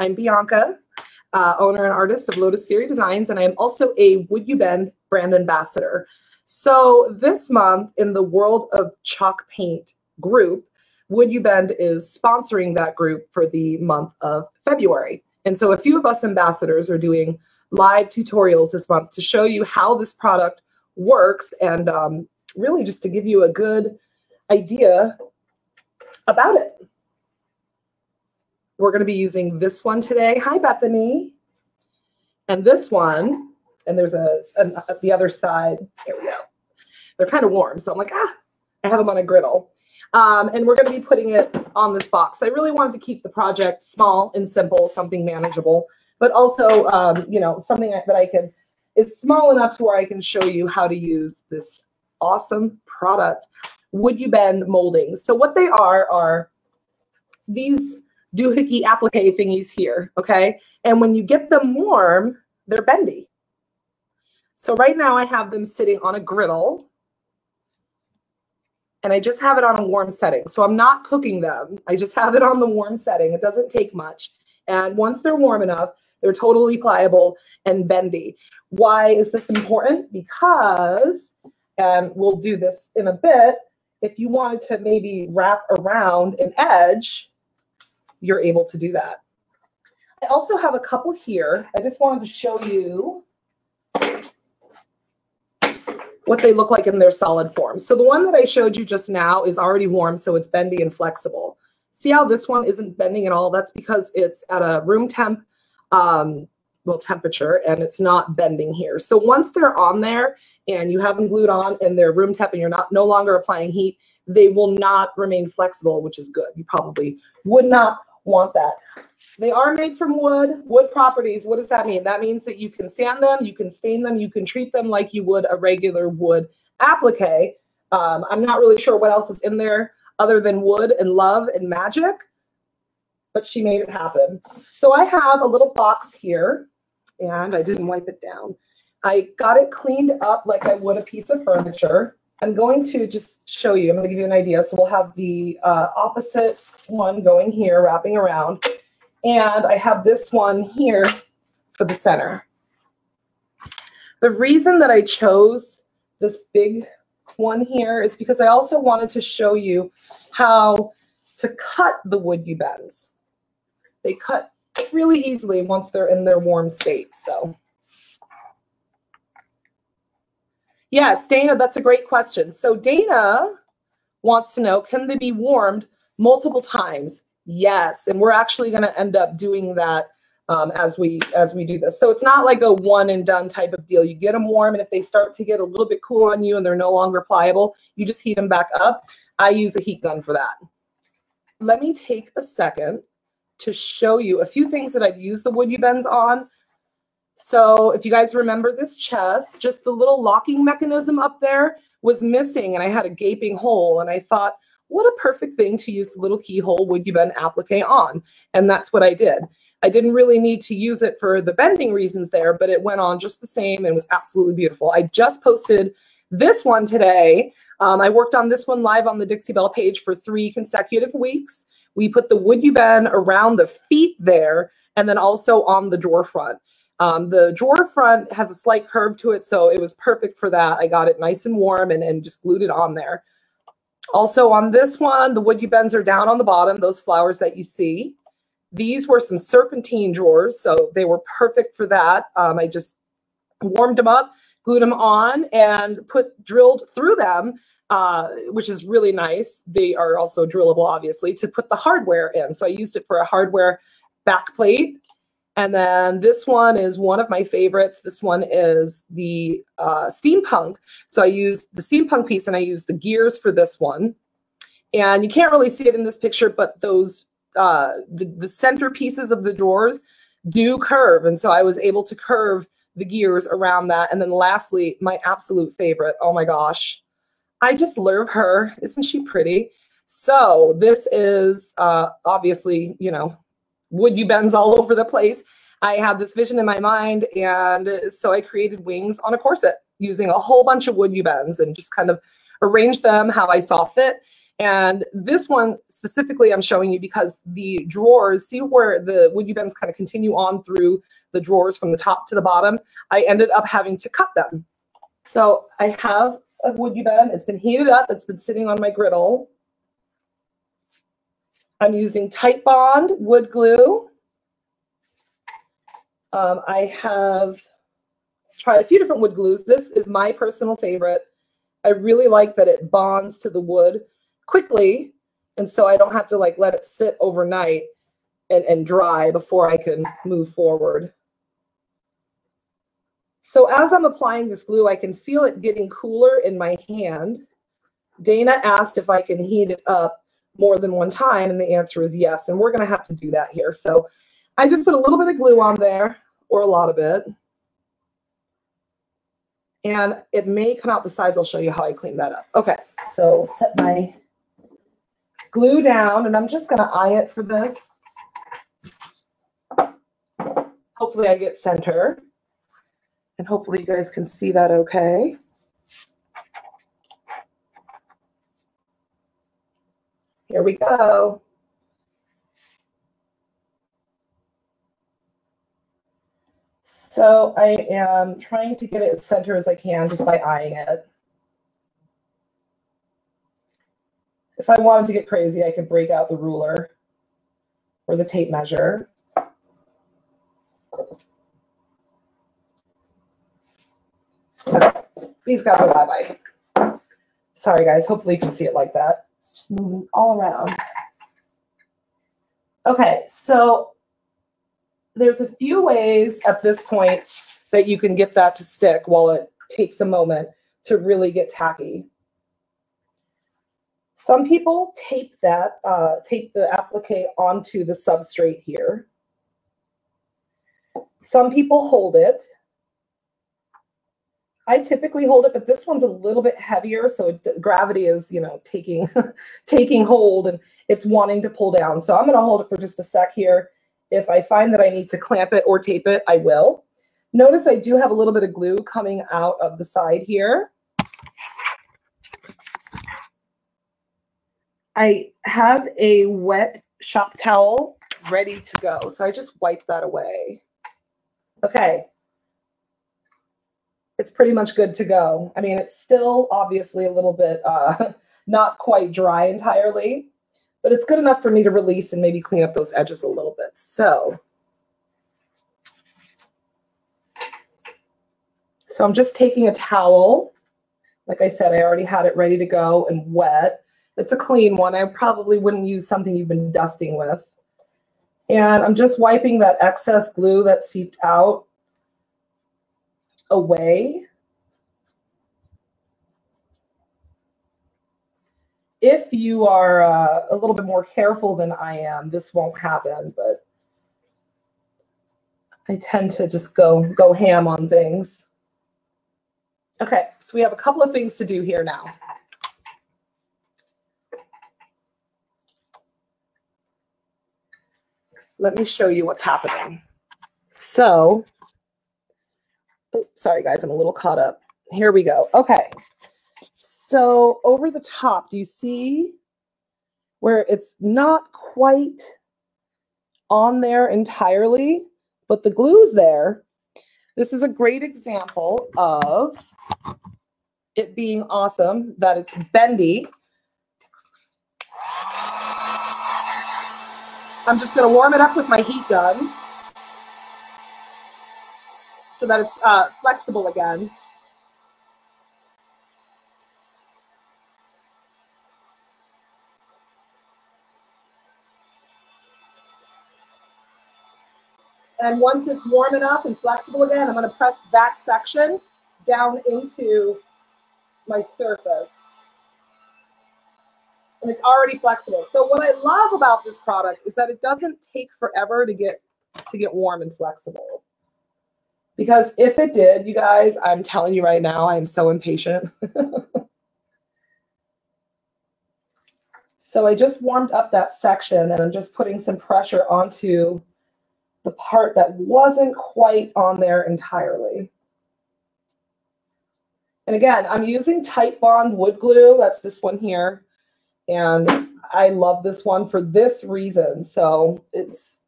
I'm Bianca, owner and artist of Lotus Theory Designs, and I am also a WoodUBend brand ambassador. So this month in the World of Chalk Paint group, WoodUBend is sponsoring that group for the month of February. And so a few of us ambassadors are doing live tutorials this month to show you how this product works and really just to give you a good idea about it. We're going to be using this one today. Hi, Bethany. And this one, and there's the other side. There we go. They're kind of warm, so I'm like, I have them on a griddle. And we're going to be putting it on this box. I really wanted to keep the project small and simple, something manageable, but also, you know, something that is small enough to where I can show you how to use this awesome product, WoodUBend Mouldings. So what they are these doohickey applique thingies here, okay? And when you get them warm, they're bendy. So right now I have them sitting on a griddle, and I just have it on a warm setting. So I'm not cooking them. I just have it on the warm setting. It doesn't take much. And once they're warm enough, they're totally pliable and bendy. Why is this important? Because, and we'll do this in a bit, if you wanted to maybe wrap around an edge, you're able to do that. I also have a couple here. I just wanted to show you what they look like in their solid form. So the one that I showed you just now is already warm, so it's bendy and flexible. See how this one isn't bending at all? That's because it's at a room temp, temperature, and it's not bending here. So once they're on there and you have them glued on and they're room temp and you're no longer applying heat, they will not remain flexible, which is good. You probably would not want that. They are made from wood. Wood properties, what does that mean? That means that you can sand them, you can stain them, you can treat them like you would a regular wood applique. I'm not really sure what else is in there other than wood and love and magic, but she made it happen. So I have a little box here, and I didn't wipe it down. I got it cleaned up like I would a piece of furniture. I'm going to just show you. I'm going to give you an idea. So we'll have the opposite one going here, wrapping around. And I have this one here for the center. The reason that I chose this big one here is because I also wanted to show you how to cut the WoodUBends. They cut really easily once they're in their warm state. So yes, Dana, that's a great question. So Dana wants to know, can they be warmed multiple times? Yes, and we're actually going to end up doing that as we do this. So it's not like a one and done type of deal. You get them warm, and if they start to get a little bit cool on you and they're no longer pliable, you just heat them back up. I use a heat gun for that. Let me take a second to show you a few things that I've used the WoodUBends on. So if you guys remember this chest, just the little locking mechanism up there was missing, and I had a gaping hole, and I thought, what a perfect thing to use the little keyhole WoodUBend applique on. And that's what I did. I didn't really need to use it for the bending reasons there, but it went on just the same and was absolutely beautiful. I just posted this one today. I worked on this one live on the Dixie Belle page for 3 consecutive weeks. We put the WoodUBend around the feet there and then also on the drawer front. The drawer front has a slight curve to it, so it was perfect for that. I got it nice and warm and just glued it on there. Also on this one, the WoodUBends are down on the bottom, those flowers that you see. These were some serpentine drawers, so they were perfect for that. I just warmed them up, glued them on, and drilled through them, which is really nice. They are also drillable, obviously, to put the hardware in. So I used it for a hardware back plate. And then this one is one of my favorites. This one is the steampunk. So I used the steampunk piece and I used the gears for this one. And you can't really see it in this picture, but those the center pieces of the drawers do curve. And so I was able to curve the gears around that. And then lastly, my absolute favorite. Oh my gosh. I just love her. Isn't she pretty? So this is obviously, you know, WoodUBends all over the place. I had this vision in my mind, and so I created wings on a corset using a whole bunch of WoodUBends and just kind of arranged them how I saw fit. And this one specifically I'm showing you because the drawers, see where the WoodUBends kind of continue on through the drawers from the top to the bottom? I ended up having to cut them. So I have a WoodUBend. It's been heated up. It's been sitting on my griddle. I'm using Titebond wood glue. I have tried a few different wood glues. This is my personal favorite. I really like that it bonds to the wood quickly, and so I don't have to like let it sit overnight and dry before I can move forward. So as I'm applying this glue, I can feel it getting cooler in my hand. Dana asked if I can heat it up more than one time, and the answer is yes, and we're going to have to do that here. So I just put a little bit of glue on there, or a lot of it, and it may come out the sides. I'll show you how I clean that up. Okay, so set my glue down, and I'm just going to eye it for this. Hopefully I get center, and hopefully you guys can see that okay. Here we go. So I am trying to get it as center as I can just by eyeing it. If I wanted to get crazy, I could break out the ruler or the tape measure. Okay. These guys go bye-bye. Sorry, guys. Hopefully you can see it like that. It's just moving all around. Okay, so there's a few ways at this point that you can get that to stick while it takes a moment to really get tacky. Some people tape that, tape the applique onto the substrate here. Some people hold it. I typically hold it, but this one's a little bit heavier, so gravity is, you know, taking hold, and it's wanting to pull down. So I'm going to hold it for just a sec here. If I find that I need to clamp it or tape it, I will. Notice I do have a little bit of glue coming out of the side here. I have a wet shop towel ready to go, so I just wipe that away. Okay. It's pretty much good to go. I mean, it's still obviously a little bit not quite dry entirely, but it's good enough for me to release and maybe clean up those edges a little bit. So I'm just taking a towel. Like I said, I already had it ready to go and wet. It's a clean one. I probably wouldn't use something you've been dusting with. And I'm just wiping that excess glue that seeped out away. If you are a little bit more careful than I am, this won't happen, but I tend to just go ham on things. Okay, so we have a couple of things to do here now. Let me show you what's happening. So, oh, sorry guys, I'm a little caught up. Here we go. Okay. So over the top, do you see where it's not quite on there entirely, but the glue's there? This is a great example of it being awesome, that it's bendy. I'm just going to warm it up with my heat gun so that it's flexible again. And once it's warm enough and flexible again, I'm going to press that section down into my surface. And it's already flexible. So what I love about this product is that it doesn't take forever to get warm and flexible. Because if it did, you guys, I'm telling you right now, I am so impatient. So I just warmed up that section, and I'm just putting some pressure onto the part that wasn't quite on there entirely. And again, I'm using Titebond wood glue. That's this one here. And I love this one for this reason. So it's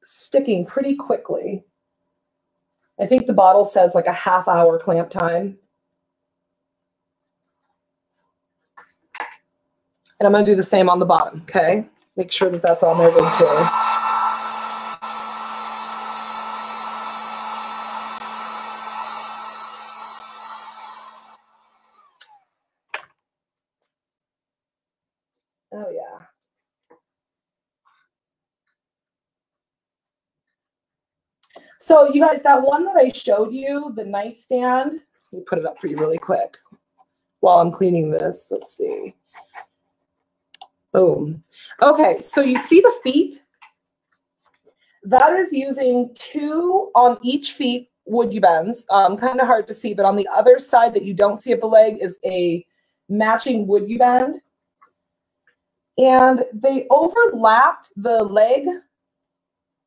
sticking pretty quickly. I think the bottle says like a half-hour clamp time. And I'm going to do the same on the bottom, okay? Make sure that that's on there good too. Oh, yeah. So you guys, that one that I showed you, the nightstand, let me put it up for you really quick while I'm cleaning this. Let's see. Boom. Okay, so you see the feet? That is using 2 on each feet WoodUBends. Kind of hard to see, but on the other side that you don't see of the leg is a matching WoodUBend. And they overlapped the leg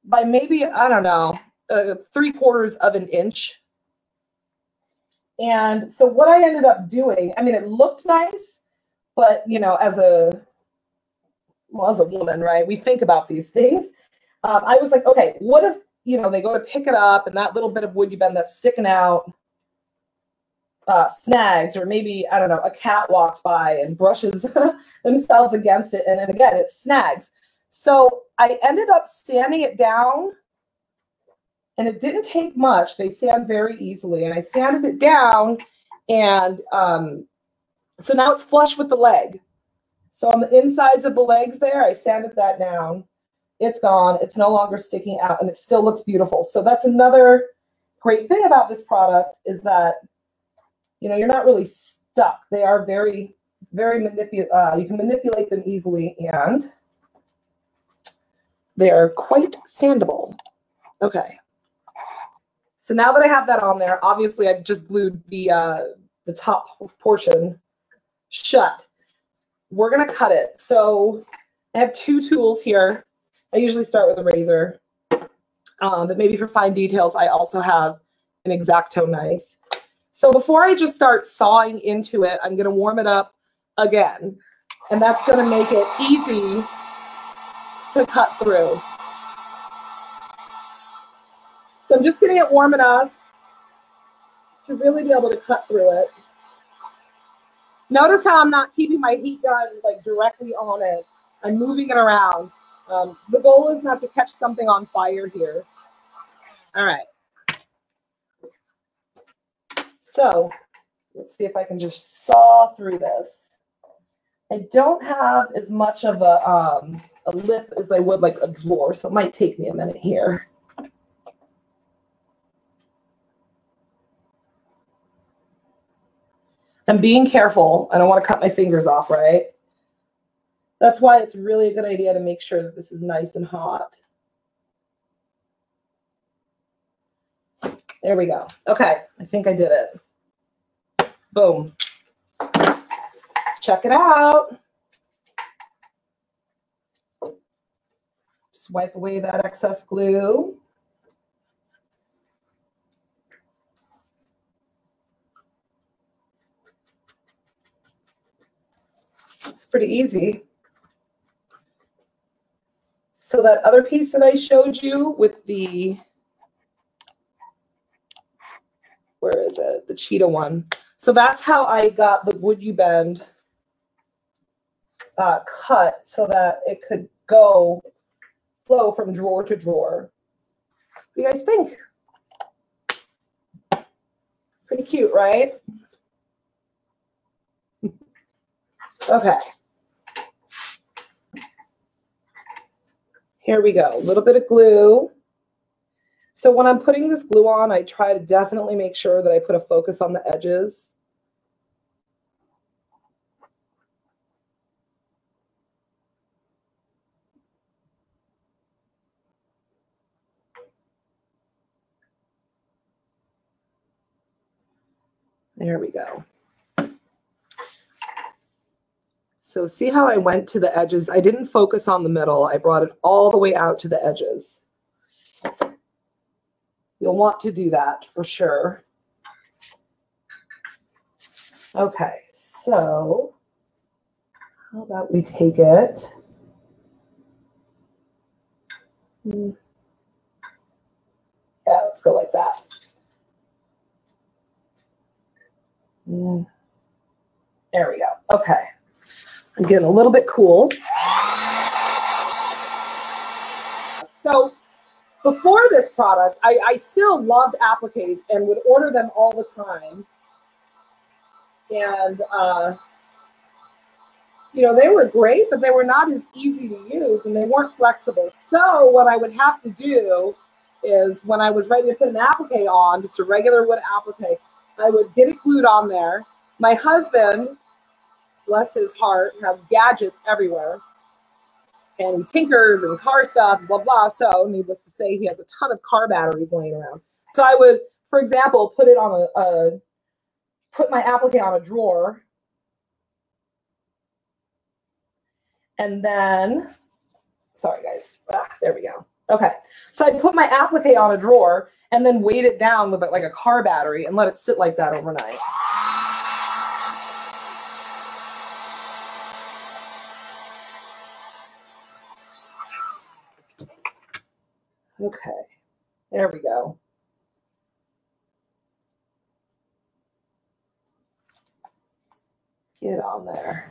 by maybe, I don't know, 3/4 of an inch. And so what I ended up doing, I mean, it looked nice, but, you know, as a woman, right, we think about these things. I was like, okay, what if, you know, they go to pick it up and that little bit of WoodUBend that's sticking out snags, or maybe, I don't know, a cat walks by and brushes themselves against it, and then again, it snags. So I ended up sanding it down, and it didn't take much. They sand very easily, and I sanded it down, and so now it's flush with the leg. So on the insides of the legs there, I sanded that down. It's gone. It's no longer sticking out, and it still looks beautiful. So that's another great thing about this product, is that, you know, you're not really stuck. They are very, very you can manipulate them easily, and they are quite sandable. Okay. So now that I have that on there, obviously I've just glued the top portion shut. We're gonna cut it. So I have 2 tools here. I usually start with a razor, but maybe for fine details, I also have an X-Acto knife. So before I just start sawing into it, I'm gonna warm it up again, and that's gonna make it easy to cut through. So I'm just getting it warm enough to really be able to cut through it. Notice how I'm not keeping my heat gun like directly on it. I'm moving it around. The goal is not to catch something on fire here. All right. So let's see if I can just saw through this. I don't have as much of a lip as I would like a drawer, so it might take me a minute here. I'm being careful. I don't want to cut my fingers off, right? That's why it's really a good idea to make sure that this is nice and hot. There we go. Okay, I think I did it. Boom. Check it out. Just wipe away that excess glue. It's pretty easy. So that other piece that I showed you with the, where is it? The cheetah one. So that's how I got the WoodUBend cut so that it could flow from drawer to drawer. What do you guys think? Pretty cute, right? Okay. Here we go. A little bit of glue. So when I'm putting this glue on, I try to definitely make sure that I put a focus on the edges. There we go. So see how I went to the edges? I didn't focus on the middle. I brought it all the way out to the edges. You'll want to do that for sure. Okay, so How about we take it? Yeah, let's go like that. There we go. Okay. I'm getting a little bit cool. So before this product, I still loved appliques and would order them all the time. And, you know, they were great, but they were not as easy to use and they weren't flexible. So what I would have to do is when I was ready to put an applique on, just a regular wood applique, I would get it glued on there. My husband, bless his heart, has gadgets everywhere. And he tinkers and car stuff, blah, blah. So needless to say, he has a ton of car batteries laying around. So I would, for example, put it on put my applique on a drawer. And then, sorry guys, there we go. Okay, so I'd put my applique on a drawer and then weight it down with like a car battery and let it sit like that overnight. Okay, there we go. Get on there.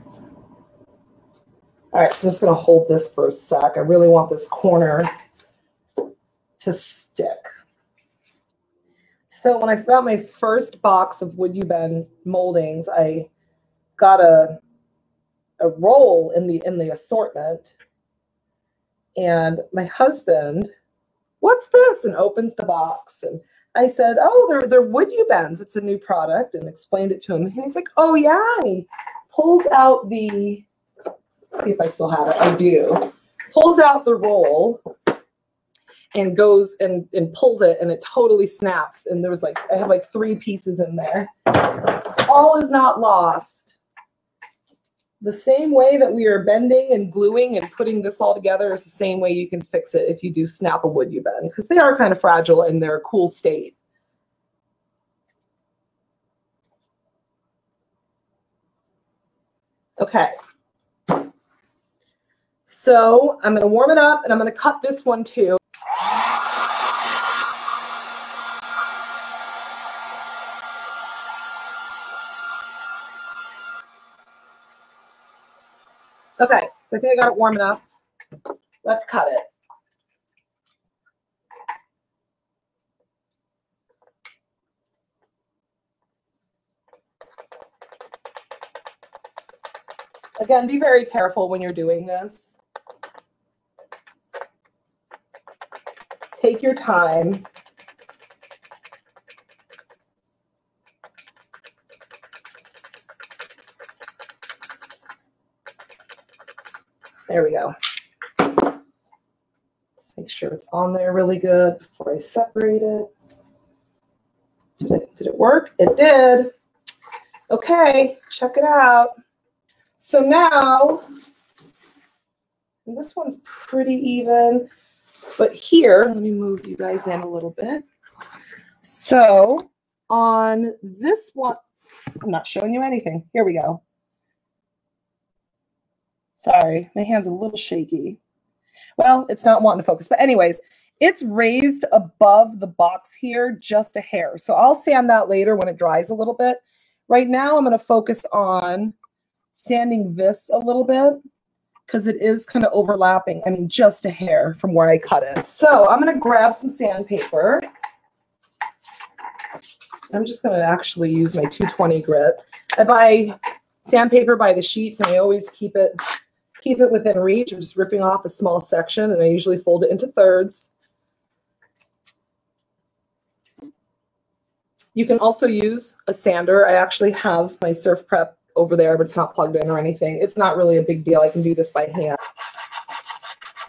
All right, so I'm just gonna hold this for a sec. I really want this corner to stick. So when I got my first box of WoodUBend moldings, I got a roll in the assortment, and my husband, what's this? And opens the box, and I said, oh, they're WoodUBends. It's a new product, and explained it to him. And he's like, oh yeah, and he pulls out the, see if I still have it. I do. Pulls out the roll and goes and pulls it, and it totally snaps. And there was like, I have like 3 pieces in there. All is not lost. The same way that we are bending and gluing and putting this all together is the same way you can fix it if you do snap a WoodUBend, because they are kind of fragile in their cool state. Okay. So I'm going to warm it up, and I'm going to cut this one too. Okay, so I think I got it warm enough. Let's cut it. Again, be very careful when you're doing this. Take your time. There we go. Let's make sure it's on there really good before I separate it. Did it work? It did. Okay, check it out. So now, and this one's pretty even, but here, let me move you guys in a little bit. So on this one, I'm not showing you anything. Here we go. Sorry, my hand's a little shaky. Well, it's not wanting to focus, but anyways, it's raised above the box here just a hair. So I'll sand that later when it dries a little bit. Right now, I'm going to focus on sanding this a little bit because it is kind of overlapping. I mean, just a hair from where I cut it. So I'm going to grab some sandpaper. I'm just going to actually use my 220 grit. I buy sandpaper by the sheets, and I always keep it within reach. I'm just ripping off a small section, and I usually fold it into thirds. You can also use a sander. I actually have my Surf Prep over there, but it's not plugged in or anything. It's not really a big deal. I can do this by hand.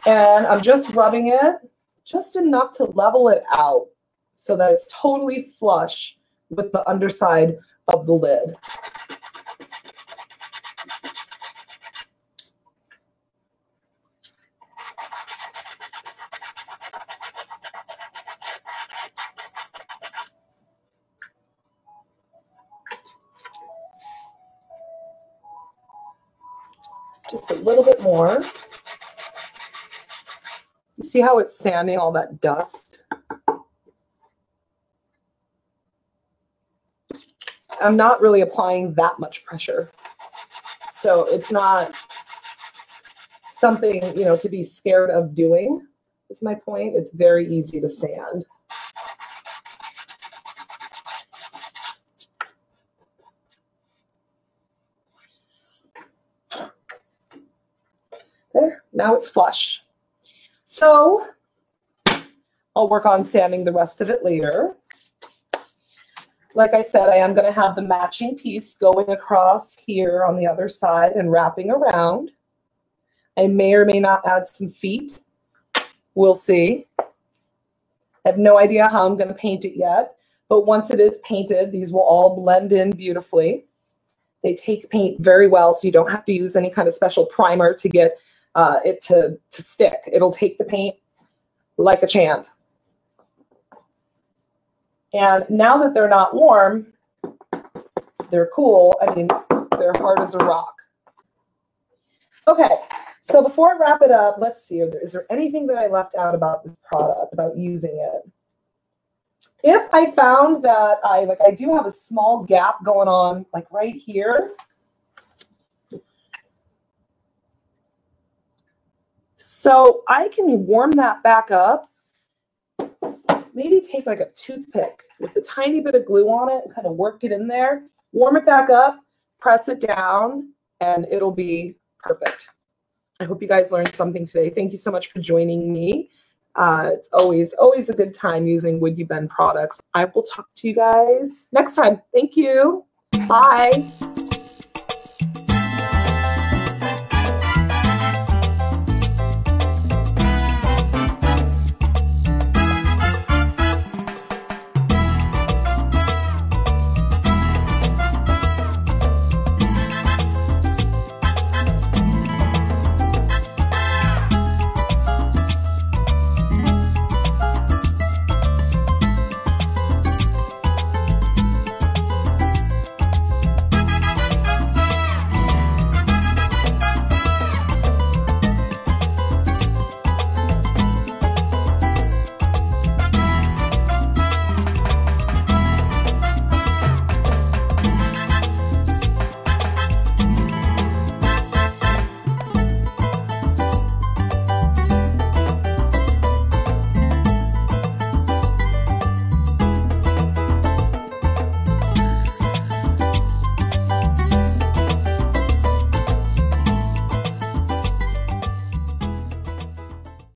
And I'm just rubbing it just enough to level it out so that it's totally flush with the underside of the lid. Just a little bit more. You see how it's sanding all that dust? I'm not really applying that much pressure. So it's not something, you know, to be scared of doing, is my point. It's very easy to sand. There, now it's flush. So I'll work on sanding the rest of it later. Like I said, I am going to have the matching piece going across here on the other side and wrapping around. I may or may not add some feet. We'll see. I have no idea how I'm going to paint it yet, but once it is painted, these will all blend in beautifully. They take paint very well, so you don't have to use any kind of special primer to get it to stick. It'll take the paint like a champ. And now that they're not warm, they're cool. I mean, they're hard as a rock. Okay, so before I wrap it up, let's see, is there anything that I left out about this product, about using it? If I found that I do have a small gap going on, like right here. So I can warm that back up. Maybe take like a toothpick with a tiny bit of glue on it and kind of work it in there, warm it back up, press it down, and it'll be perfect. I hope you guys learned something today. Thank you so much for joining me. It's always a good time using WoodUBend products. I will talk to you guys next time. Thank you. Bye.